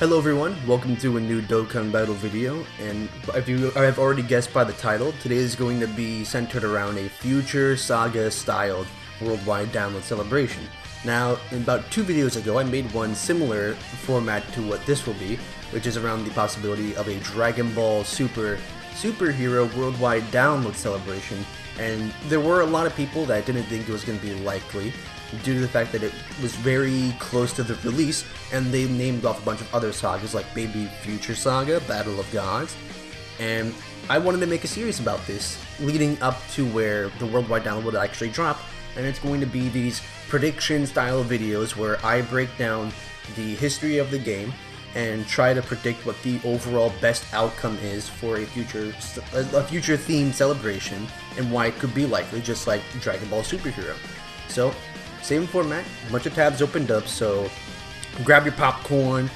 Hello everyone, welcome to a new Dokkan Battle video, and if you have already guessed by the title, today is going to be centered around a future Saga styled worldwide download celebration. Now, about 2 videos ago I made one similar format to what this will be, which is around the possibility of a Dragon Ball superhero worldwide download celebration, and there were a lot of people that didn't think it was going to be likely, due to the fact that it was very close to the release, and they named off a bunch of other sagas like Baby Future Saga, Battle of Gods, and I wanted to make a series about this, leading up to where the worldwide download would actually drop, and it's going to be these prediction style videos where I break down the history of the game and try to predict what the overall best outcome is for a future themed celebration and why it could be likely, just like Dragon Ball Superhero. So, same format, a bunch of tabs opened up, so grab your popcorn,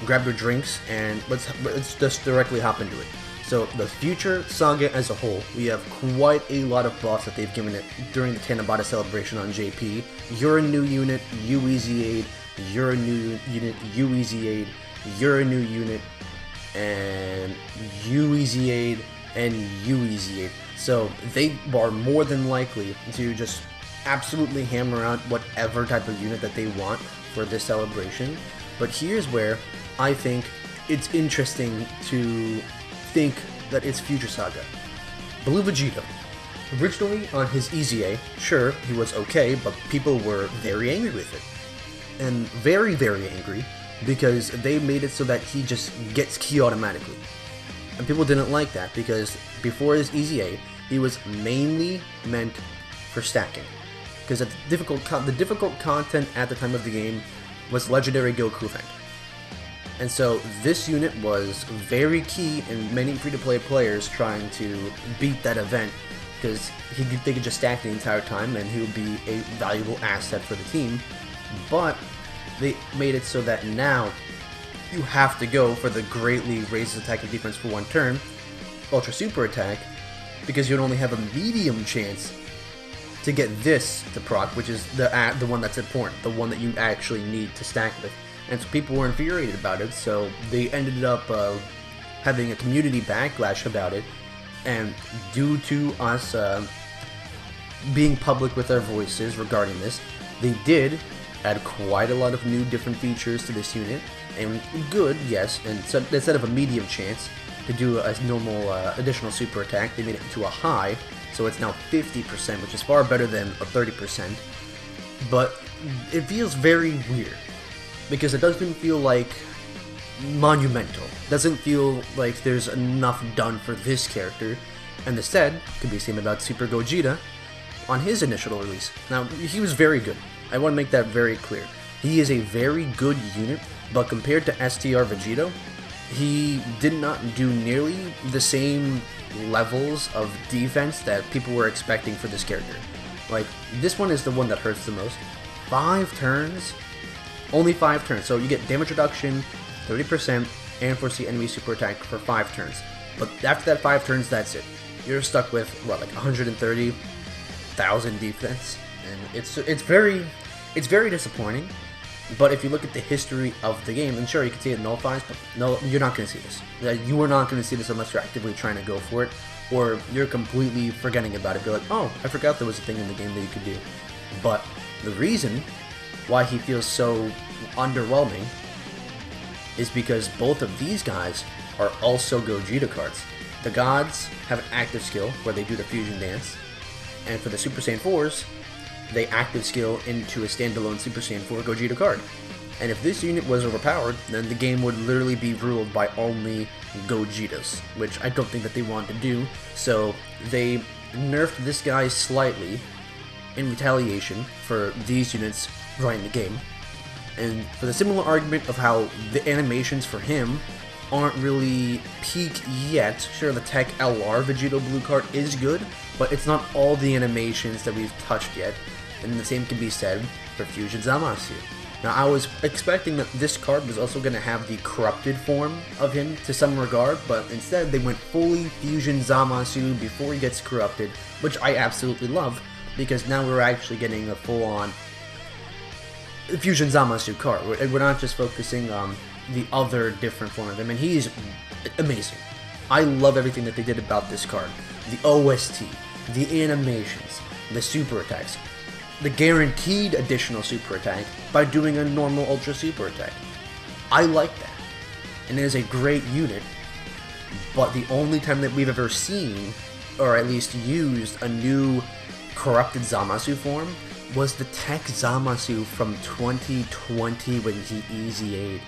grab your drinks, and let's just directly hop into it. So the future saga as a whole, we have quite a lot of buffs that they've given it during the Tanabata celebration on JP. You're a new unit, UEZ8, you're a new unit, UEZ8, you're a new unit, and UEZ8, and UEZ8. So they are more than likely to just absolutely hammer out whatever type of unit that they want for this celebration. But here's where I think it's interesting to think that it's Future Saga. Blue Vegito. Originally on his EZA, sure, he was okay, but people were very angry with it. And very, very angry, because they made it so that he just gets ki automatically. And people didn't like that, because before his EZA, he was mainly meant for stacking. Because the difficult content at the time of the game was Legendary Goku event. And so this unit was very key in many free-to-play players trying to beat that event, because they could just stack the entire time and he would be a valuable asset for the team. But they made it so that now you have to go for the greatly raises attack and defense for 1 turn, Ultra Super Attack, because you'd only have a medium chance to get this to proc, which is the one that's important, the one that you actually need to stack with. And so people were infuriated about it, so they ended up having a community backlash about it, and due to us being public with our voices regarding this, they did add quite a lot of new different features to this unit, and good, yes, and so instead of a medium chance to do a normal additional super attack, they made it into a high, so it's now 50%, which is far better than a 30%, but it feels very weird, because it doesn't feel like monumental, it doesn't feel like there's enough done for this character, and instead, could be seen about Super Gogeta on his initial release. Now, he was very good, I want to make that very clear. He is a very good unit, but compared to STR Vegito, he did not do nearly the same levels of defense that people were expecting for this character. Like, this one is the one that hurts the most. 5 turns? Only 5 turns, so you get damage reduction, 30%, and foresee enemy super attack for 5 turns. But after that 5 turns, that's it. You're stuck with, what, like 130,000 defense? And it's very disappointing. But if you look at the history of the game, and sure, you can see it nullifies, but no, you're not going to see this. You are not going to see this unless you're actively trying to go for it, or you're completely forgetting about it. Be like, oh, I forgot there was a thing in the game that you could do. But the reason why he feels so underwhelming is because both of these guys are also Gogeta cards. The Gods have an active skill where they do the fusion dance, and for the Super Saiyan 4s, they active skill into a standalone Super Saiyan 4 Gogeta card. And if this unit was overpowered, then the game would literally be ruled by only Gogetas, which I don't think that they wanted to do, so they nerfed this guy slightly in retaliation for these units running the game. And for the similar argument of how the animations for him aren't really peak yet, sure, the Tech LR Vegito Blue card is good, but it's not all the animations that we've touched yet, and the same can be said for Fusion Zamasu. Now, I was expecting that this card was also going to have the corrupted form of him to some regard, but instead they went fully Fusion Zamasu before he gets corrupted, which I absolutely love, because now we're actually getting a full-on Fusion Zamasu card. We're not just focusing on the other different form of him, and he's amazing. I love everything that they did about this card. The OST, the animations, the super attacks, the guaranteed additional super attack by doing a normal ultra super attack. I like that. And it is a great unit, but the only time that we've ever seen, or at least used, a new corrupted Zamasu form was the Tech Zamasu from 2020 when he EZA'd.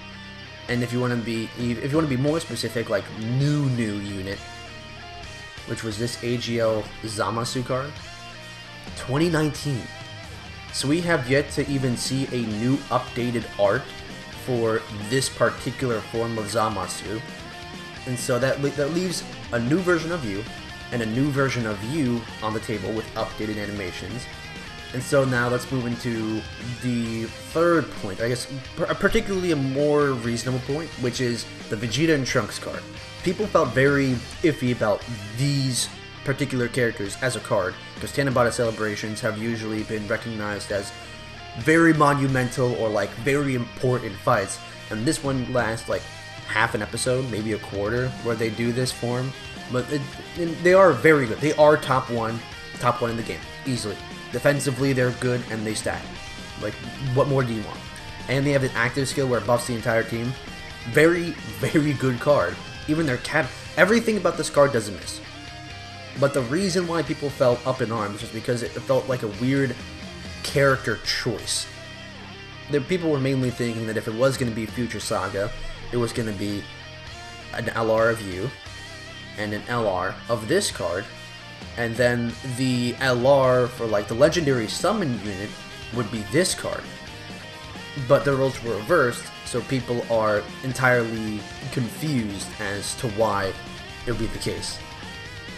And if you want to be more specific, like new unit, which was this AGL Zamasu card, 2019. So we have yet to even see a new updated art for this particular form of Zamasu. And so that leaves a new version of you and a new version of you on the table with updated animations. And so now let's move into the third point, I guess particularly a more reasonable point, which is the Vegeta and Trunks card. People felt very iffy about these particular characters as a card, because Tanabata celebrations have usually been recognized as very monumental or like very important fights, and this one lasts like half an episode, maybe a quarter, where they do this form. But they are very good. They are top one in the game, easily. Defensively, they're good, and they stack. Like, what more do you want? And they have an active skill where it buffs the entire team. Very, very good card. Even their everything about this card doesn't miss. But the reason why people felt up in arms was because it felt like a weird character choice. The people were mainly thinking that if it was going to be Future Saga, it was going to be an LR of you, and an LR of this card, and then the LR for like the legendary summon unit would be this card. But the roles were reversed, so people are entirely confused as to why it would be the case.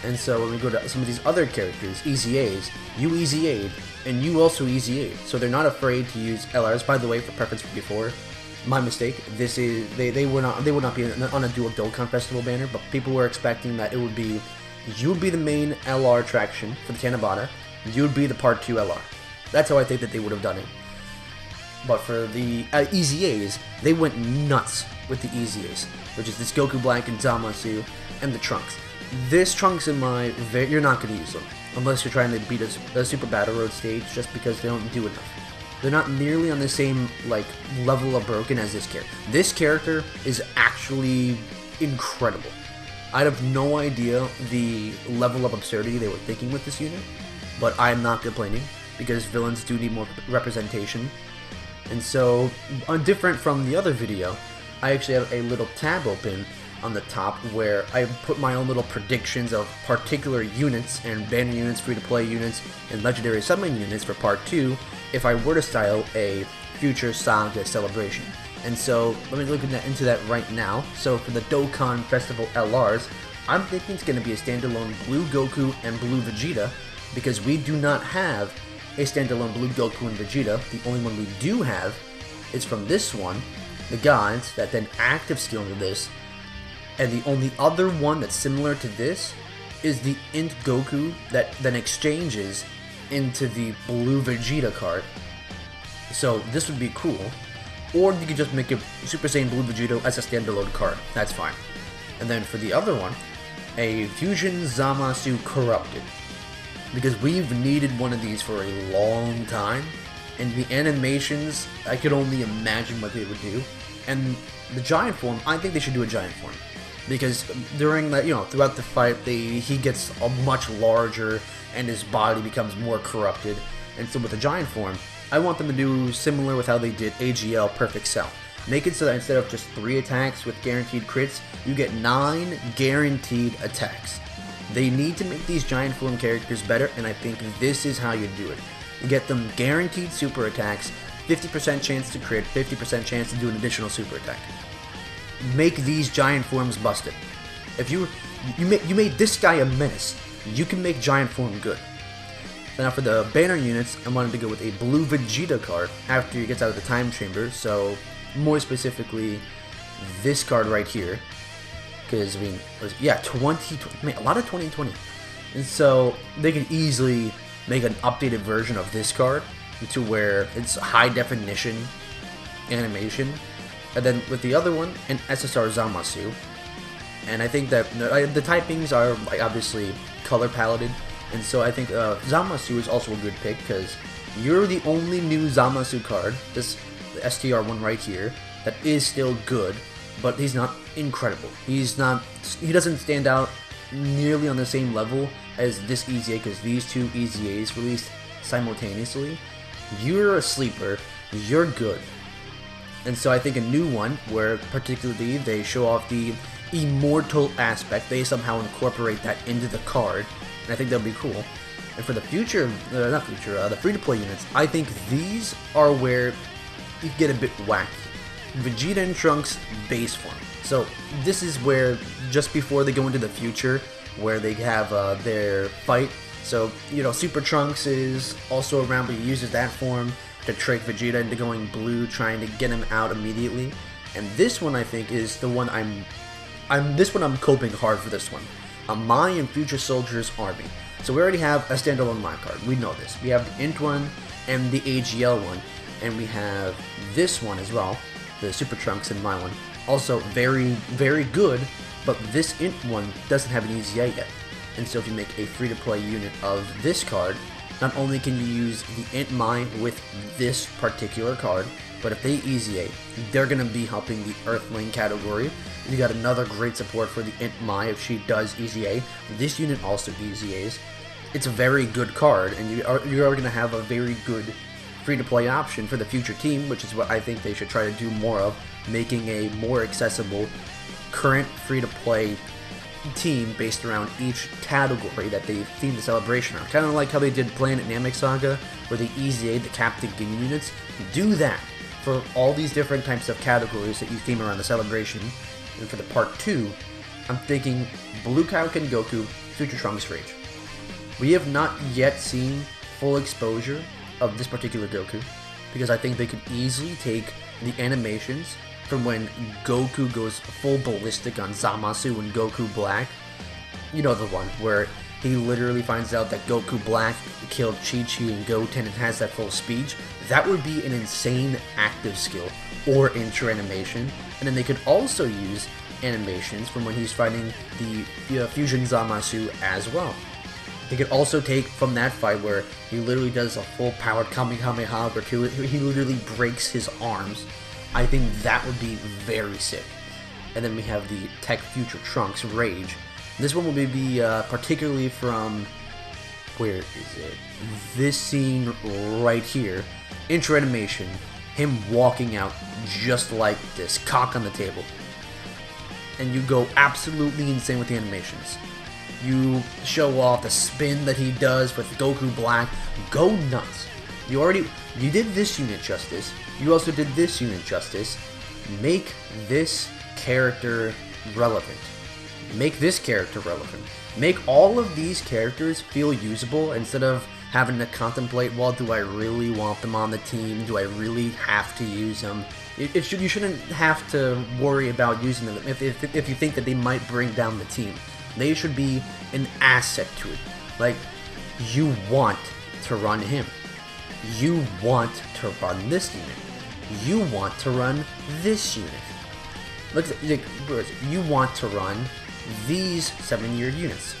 And so when we go to some of these other characters, EZAs, you EZA'd, and you also EZA'd. So they're not afraid to use LRs. By the way, for preference before, my mistake. This is they would not be on a dual Dokkan Festival banner, but people were expecting that it would be you would be the main LR attraction for the Tanabata, you would be the Part 2 LR. That's how I think that they would have done it. But for the EZAs, they went nuts with the EZAs, which is this Goku Black and Zamasu and the Trunks. This Trunks you're not going to use them unless you're trying to beat a Super Battle Road stage, just because they don't do enough. They're not nearly on the same like level of broken as this character. This character is actually incredible. I have no idea the level of absurdity they were thinking with this unit, but I'm not complaining, because villains do need more representation. And so, different from the other video, I actually have a little tab open on the top where I put my own little predictions of particular units and banner units, free-to-play units, and legendary summon units for Part 2 if I were to style a future Saga celebration. And so, let me look into that right now. So for the Dokkan Festival LRs, I'm thinking it's going to be a standalone Blue Goku and Blue Vegeta, because we do not have a standalone Blue Goku and Vegeta. The only one we do have is from this one, the Gods, that then active skill into this. And the only other one that's similar to this is the Int Goku that then exchanges into the Blue Vegeta card. So this would be cool. Or you could just make a Super Saiyan Blue Vegito as a standalone card. That's fine. And then for the other one, a Fusion Zamasu Corrupted. Because we've needed one of these for a long time. And the animations, I could only imagine what they would do. And the giant form, I think they should do a giant form. Because during that, throughout the fight, he gets a much larger and his body becomes more corrupted. And so with the giant form, I want them to do similar with how they did AGL Perfect Cell. Make it so that instead of just 3 attacks with guaranteed crits, you get 9 guaranteed attacks. They need to make these giant form characters better, and I think this is how you do it. You get them guaranteed super attacks, 50% chance to crit, 50% chance to do an additional super attack. Make these giant forms busted. If you made this guy a menace, you can make giant form good. Now for the banner units, I wanted to go with a Blue Vegeta card after he gets out of the time chamber, so more specifically this card right here, because a lot of 2020, and so they can easily make an updated version of this card to where it's high definition animation, and then with the other one, an SSR Zamasu. And I think that the typings are like obviously color paletted, and so I think Zamasu is also a good pick because you're the only new Zamasu card, this STR one right here, that is still good, but he's not incredible. He doesn't stand out nearly on the same level as this EZA because these two EZAs released simultaneously. You're a sleeper, you're good. And so I think a new one where particularly they show off the immortal aspect, they somehow incorporate that into the card, and I think that'll be cool. And for the future, the free-to-play units, I think these are where you get a bit wacky. Vegeta and Trunks base form. So this is where, just before they go into the future, where they have their fight. So, you know, Super Trunks is also around, but he uses that form to trick Vegeta into going blue, trying to get him out immediately. And this one, I think, is the one I'm coping hard for this one. A My and Future Soldiers Army. So we already have a standalone My card. We know this. We have the Int one and the AGL one, and we have this one as well, the Super Trunks and My one. Also very, very good, but this Int one doesn't have an EZA yet. And so if you make a free-to-play unit of this card, not only can you use the Int My with this particular card, but if they EZA, they're going to be helping the Earthling category. You got another great support for the Int My if she does EZA. This unit also EZAs. It's a very good card, and you are going to have a very good free-to-play option for the future team, which is what I think they should try to do more of, making a more accessible current free-to-play team based around each category that they theme the celebration on. Kind of like how they did Planet Namek Saga, where they EZA'd the Captain Ginyu units. Do that for all these different types of categories that you theme around the celebration. And for the part 2, I'm thinking Blue Kaioken Goku, Future Trunks Rage. We have not yet seen full exposure of this particular Goku, because I think they could easily take the animations from when Goku goes full ballistic on Zamasu and Goku Black. You know the one where he literally finds out that Goku Black killed Chi-Chi and Goten and has that full speech. That would be an insane active skill or intro animation. And then they could also use animations from when he's fighting the Fusion Zamasu as well. They could also take from that fight where he literally does a full powered Kamehameha where he literally breaks his arms. I think that would be very sick. And then we have the Tech Future Trunks Rage. This one will be particularly from, where is it? This scene right here. Intro animation, him walking out just like this, cock on the table. And you go absolutely insane with the animations. You show off the spin that he does with Goku Black. Go nuts. You did this unit justice. You also did this unit justice. Make this character relevant. Make this character relevant. Make all of these characters feel usable instead of having to contemplate, well, do I really want them on the team? Do I really have to use them? You shouldn't have to worry about using them if you think that they might bring down the team. They should be an asset to it. Like, you want to run him. You want to run this unit. You want to run this unit. Look, you want to run these 7-year units.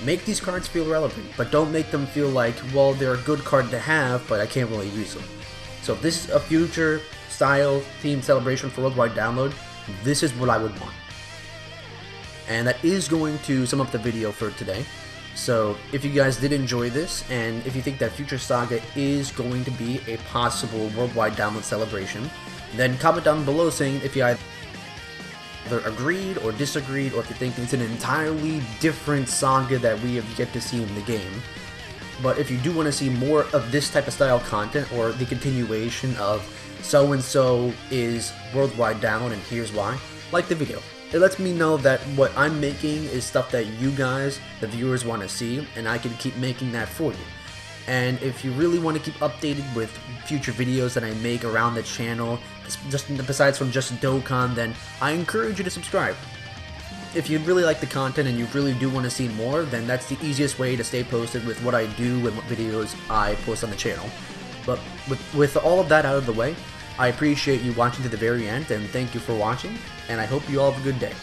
Make these cards feel relevant, but don't make them feel like, well, they're a good card to have, but I can't really use them. So if this is a future style themed celebration for worldwide download, this is what I would want. And that is going to sum up the video for today. So if you guys did enjoy this, and if you think that Future Saga is going to be a possible worldwide download celebration, then comment down below saying if you either agreed or disagreed, or if you think it's an entirely different saga that we have yet to see in the game. But if you do want to see more of this type of style content, or the continuation of so-and-so is worldwide download and here's why, like the video. It lets me know that what I'm making is stuff that you guys, the viewers, want to see, and I can keep making that for you. And if you really want to keep updated with future videos that I make around the channel, just besides from just Dokkan, then I encourage you to subscribe. If you really like the content and you really do want to see more, then that's the easiest way to stay posted with what I do and what videos I post on the channel. But with all of that out of the way, I appreciate you watching to the very end, and thank you for watching, and I hope you all have a good day.